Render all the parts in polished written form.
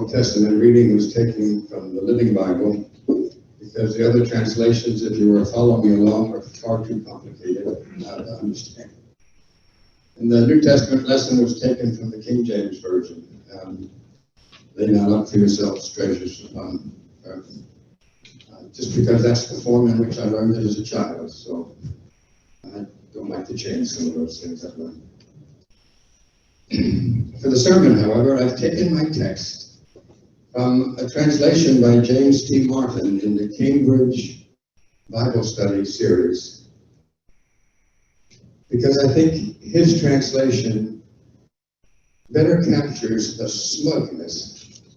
Old Testament reading was taken from the Living Bible because the other translations, if you were following me along, are far too complicated to understand. And the New Testament lesson was taken from the King James Version. Lay not up for yourselves treasures upon earth. Just because that's the form in which I learned it as a child, so I don't like to change some of those things I've learned. For the sermon, however, I've taken my text from a translation by James T. Martin in the Cambridge Bible Study series, because I think his translation better captures the smugness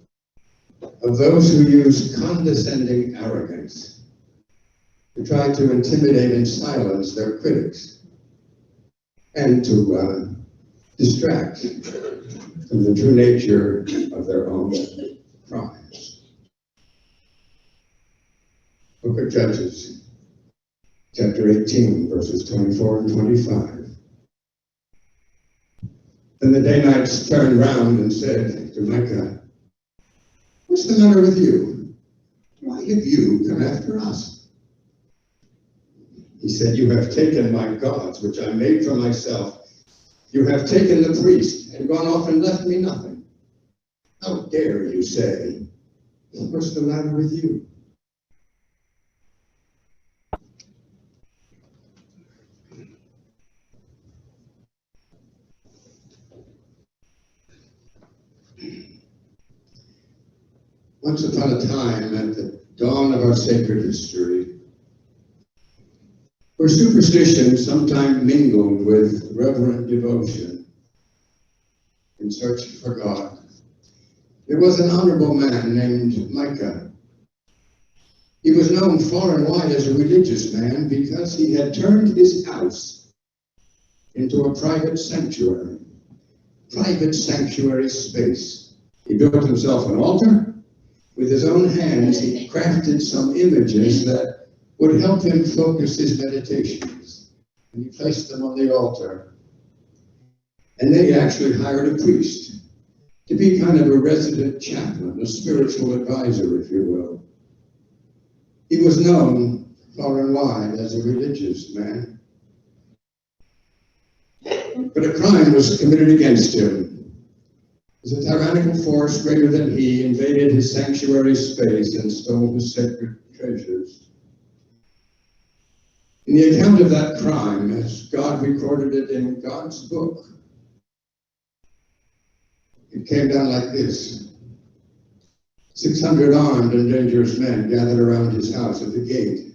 of those who use condescending arrogance to try to intimidate and silence their critics and to distract from the true nature of their own crimes. Book of Judges, chapter 18, verses 24 and 25. Then the Danites turned round and said to Micah, "What's the matter with you? Why have you come after us?" He said, "You have taken my gods, which I made for myself. You have taken the priest and gone off and left me nothing. How dare you say, what's the matter with you?" Once upon a time, at the dawn of our sacred history, where superstition sometimes mingled with reverent devotion in search for God, there was an honorable man named Micah. He was known far and wide as a religious man because he had turned his house into a private sanctuary space. He built himself an altar. With his own hands, he crafted some images that would help him focus his meditations. And he placed them on the altar. And then he actually hired a priest to be kind of a resident chaplain, a spiritual advisor, if you will. He was known far and wide as a religious man. But a crime was committed against him. As a tyrannical force greater than he invaded his sanctuary space and stole his sacred treasures. In the account of that crime, as God recorded it in God's book, it came down like this. 600 armed and dangerous men gathered around his house at the gate.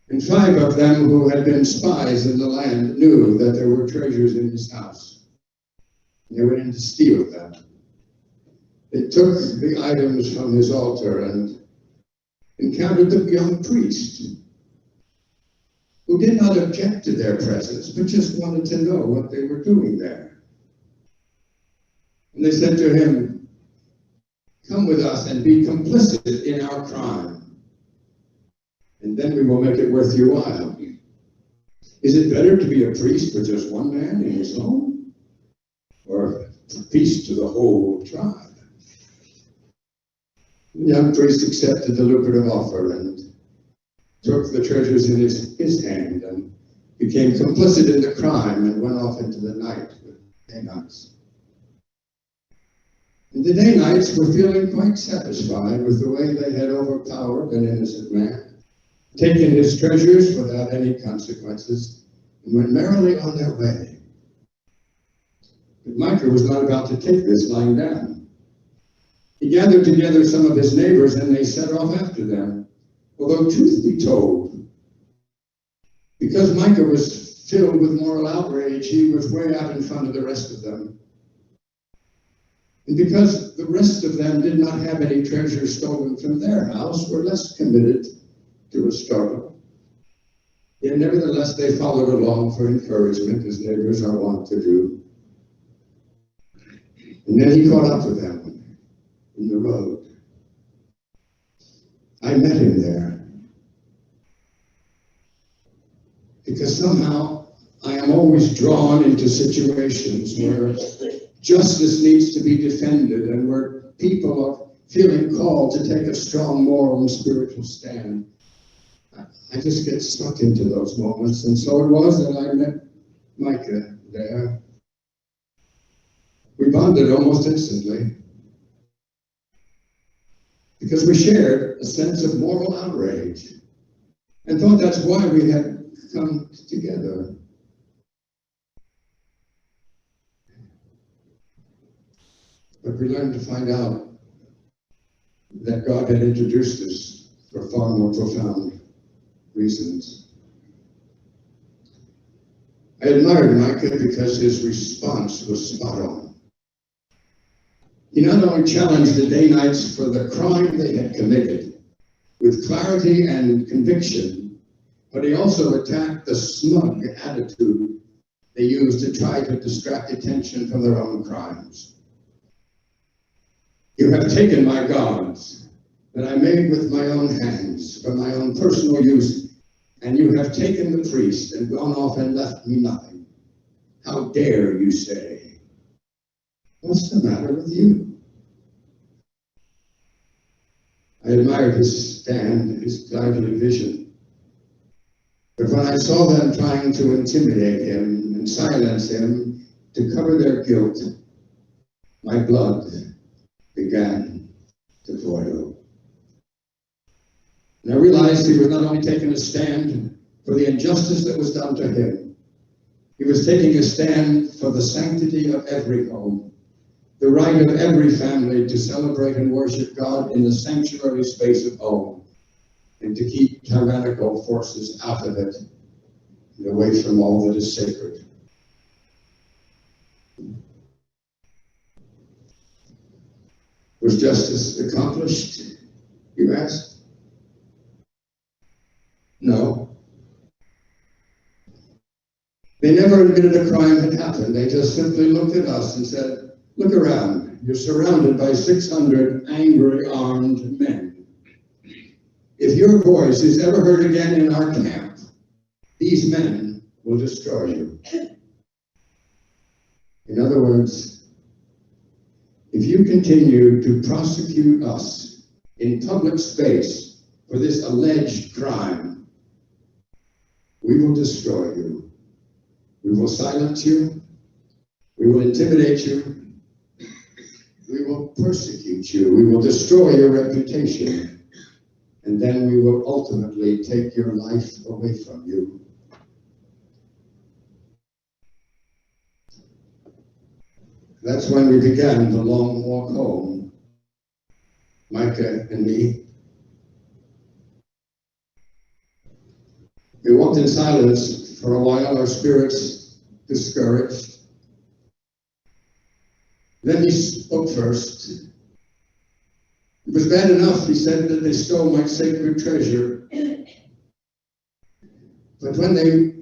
And 5 of them who had been spies in the land knew that there were treasures in his house. They went in to steal them. They took the items from his altar and encountered the young priest, who did not object to their presence, but just wanted to know what they were doing there. And they said to him, "Come with us and be complicit in our crime, and then we will make it worth your while. Is it better to be a priest for just one man in his home, or a priest to the whole tribe?" The young priest accepted the lucrative offer and took the treasures in his hand and became complicit in the crime and went off into the night with Danites. And the Danites were feeling quite satisfied with the way they had overpowered an innocent man, taken his treasures without any consequences, and went merrily on their way. But Micah was not about to take this lying down. He gathered together some of his neighbors and they set off after them. Although truth be told, because Micah was filled with moral outrage, he was way out in front of the rest of them. And because the rest of them did not have any treasure stolen from their house, were less committed to a struggle. Yet nevertheless, they followed along for encouragement, as neighbors are wont to do. And then he caught up with them in the road. I met him there because somehow I am always drawn into situations where justice needs to be defended and where people are feeling called to take a strong moral and spiritual stand. I just get stuck into those moments, and so it was that I met Micah there. We bonded almost instantly because we shared a sense of moral outrage and thought that's why we had come together. But we learned to find out that God had introduced us for far more profound reasons. I admired Micah because his response was spot on. He not only challenged the Danites for the crime they had committed with clarity and conviction, but he also attacked the smug attitude they used to try to distract attention from their own crimes. You have taken my gods that I made with my own hands for my own personal use, and you have taken the priest and gone off and left me nothing. How dare you say? What's the matter with you? I admired his stand, his guided vision. But when I saw them trying to intimidate him and silence him to cover their guilt, my blood began to boil. And I realized he was not only taking a stand for the injustice that was done to him, he was taking a stand for the sanctity of every home, the right of every family to celebrate and worship God in the sanctuary space of home, and to keep tyrannical forces out of it and away from all that is sacred. Was justice accomplished, you ask? No. They never admitted a crime had happened. They just simply looked at us and said, look around. You're surrounded by 600 angry, armed men. If your voice is ever heard again in our camp, these men will destroy you. In other words, if you continue to prosecute us in public space for this alleged crime, we will destroy you. We will silence you. We will intimidate you. We will persecute you. We will destroy your reputation. And then we will ultimately take your life away from you. That's when we began the long walk home, Micah and me. We walked in silence for a while, our spirits discouraged. Then he spoke first. It was bad enough, he said, that they stole my sacred treasure. But when they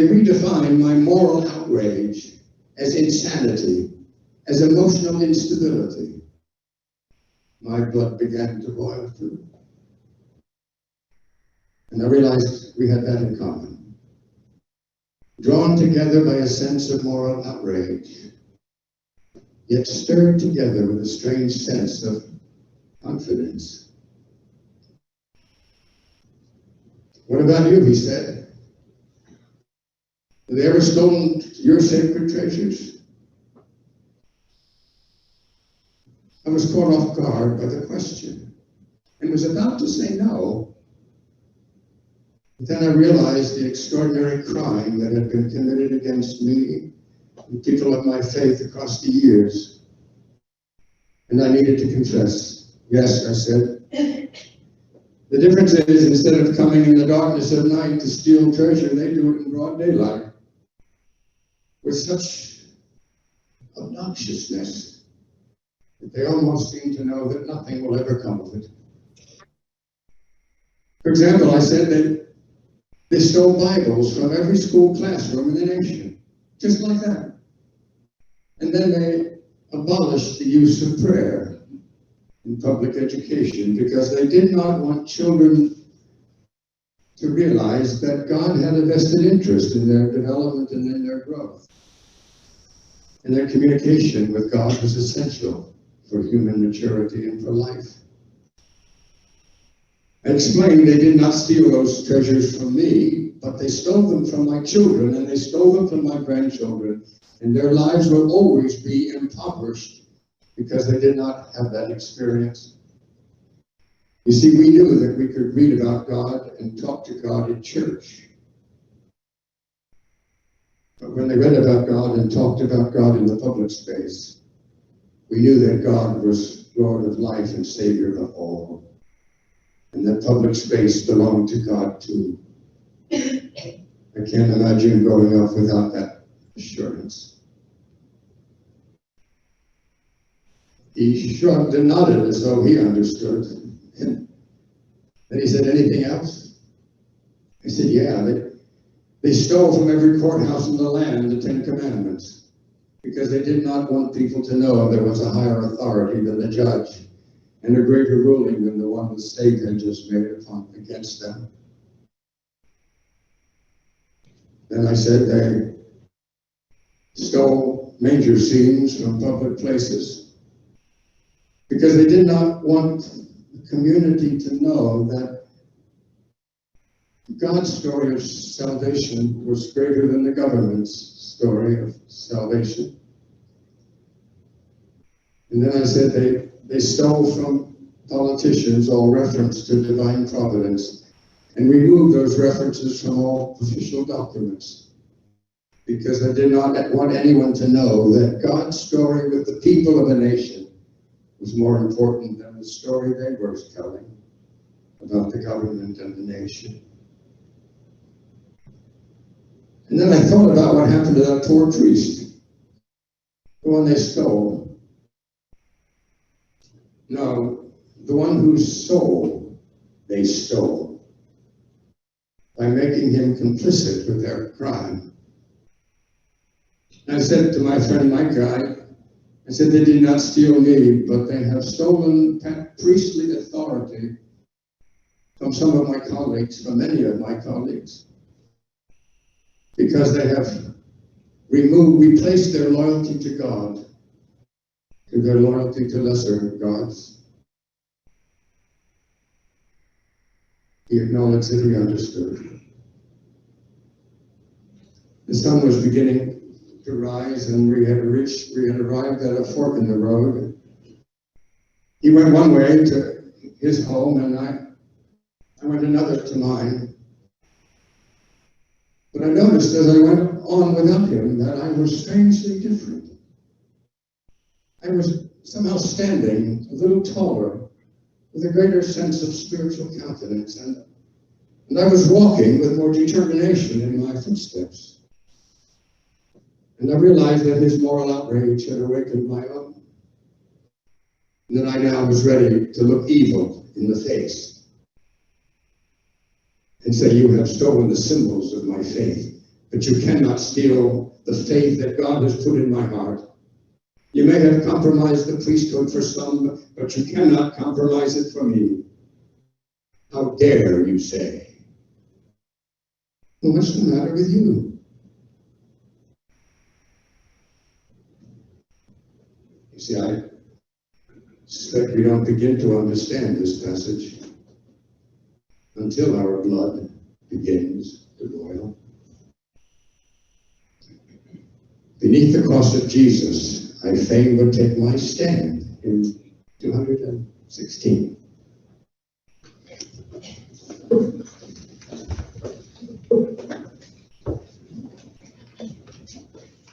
redefined my moral outrage as insanity, as emotional instability, my blood began to boil too. And I realized we had that in common. Drawn together by a sense of moral outrage, yet stirred together with a strange sense of confidence. What about you, he said? Have they ever stolen your sacred treasures? I was caught off guard by the question and was about to say no. But then I realized the extraordinary crime that had been committed against me and people of my faith across the years. And I needed to confess. Yes, I said. The difference is, instead of coming in the darkness of night to steal treasure, they do it in broad daylight with such obnoxiousness that they almost seem to know that nothing will ever come of it. For example, I said that they stole Bibles from every school classroom in the nation, just like that. And then they abolished the use of prayer in public education because they did not want children to realize that God had a vested interest in their development and in their growth. And that communication with God was essential for human maturity and for life. I explained they did not steal those treasures from me, but they stole them from my children, and they stole them from my grandchildren, and their lives will always be impoverished because they did not have that experience. You see, we knew that we could read about God and talk to God in church. But when they read about God and talked about God in the public space, we knew that God was Lord of life and Savior of all. And that public space belonged to God too. I can't imagine growing up without that assurance. He shrugged and nodded as though he understood. And then he said, anything else? I said, yeah, they stole from every courthouse in the land the 10 Commandments because they did not want people to know there was a higher authority than the judge and a greater ruling than the one the state had just made against them. Then I said they stole manger scenes from public places because they did not want the community to know that God's story of salvation was greater than the government's story of salvation. And then I said they stole from politicians all reference to divine providence and removed those references from all official documents because I did not want anyone to know that God's story with the people of a nation was more important than the story they were telling about the government and the nation. And then I thought about what happened to that poor priest, the one they stole. No, the one whose soul they stole by making him complicit with their crime. And I said to my friend Micah, I said, they did not steal me, but they have stolen priestly authority from some of my colleagues, from many of my colleagues, because they have replaced their loyalty to God to their loyalty to lesser gods. He acknowledged that he understood. The sun was beginning to rise, and we had arrived at a fork in the road. He went one way to his home, and I went another to mine. But I noticed as I went on without him that I was strangely different. I was somehow standing a little taller, with a greater sense of spiritual confidence, and I was walking with more determination in my footsteps. And I realized that his moral outrage had awakened my own, and that I now was ready to look evil in the face and say, you have stolen the symbols of my faith, but you cannot steal the faith that God has put in my heart. You may have compromised the priesthood for some, but you cannot compromise it for me. How dare you say? Well, what's the matter with you? You see, I suspect we don't begin to understand this passage until our blood begins to boil. Beneath the cross of Jesus, I fain would take my stand in 216.